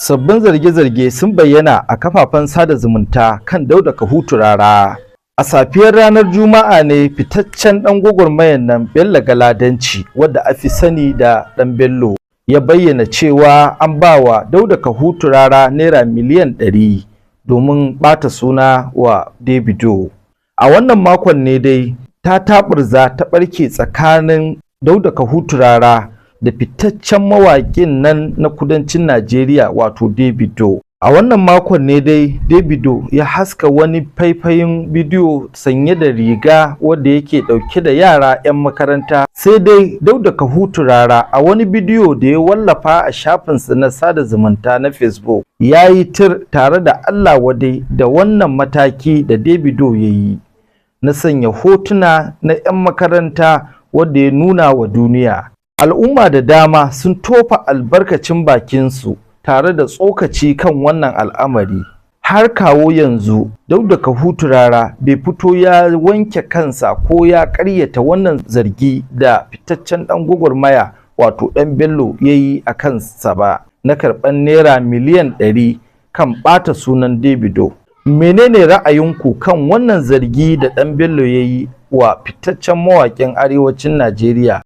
Sabbin zarge-zarge sun bayyana a kafafen sada zumunta kan Dauda Kahutu Rarara. A safiyar ranar Juma'a ne fitaccen ɗan gwagwarmayar nan Bello Galadanci, wadda aka fi sani da Ɗan Bello, ya bayyana cewa an ba wa Dauda Kahutu Rarara Naira miliyan 100 domin ɓata suna wa Davido. A wannan makon ne dai taɓurza ta ɓarke tsakanin Dauda Kahutu Rarara da fitaccen mawaƙin nan na kudancin Najeriya wato Davido. A wannan makon ne dai Davido ya haska wani faifayin bidiyo sanye da riga wanda yake ɗauke da yara 'yan makaranta. Sai dai Dauda Kahutu Rarara a wani bidiyo da ya wallafa a shafinsa na sada zumunta na Facebook ya yi tir tare da Allah wadai da wannan mataki da Davido ya yi na sanya hotuna na 'yan makaranta wanda ya nuna wa duniya. Al'umma da dama sun tofa albarkacin bakinsu tare da tsokaci kan wannan al'amari. Har kawo yanzu Dauda Kahutu Rarara bai fito ya wanke kansa ko ya ƙaryata wannan zargi da fitaccen ɗan gwagwarmaya wato Ɗan Bello ya yi a kansa ba na karɓar Naira miliyan 100 kan ɓata sunan Davido. Menene ra'ayinku kan wannan zargi da Ɗan Bello ya yi wa fitaccen mawaƙin arewacin Najeriya?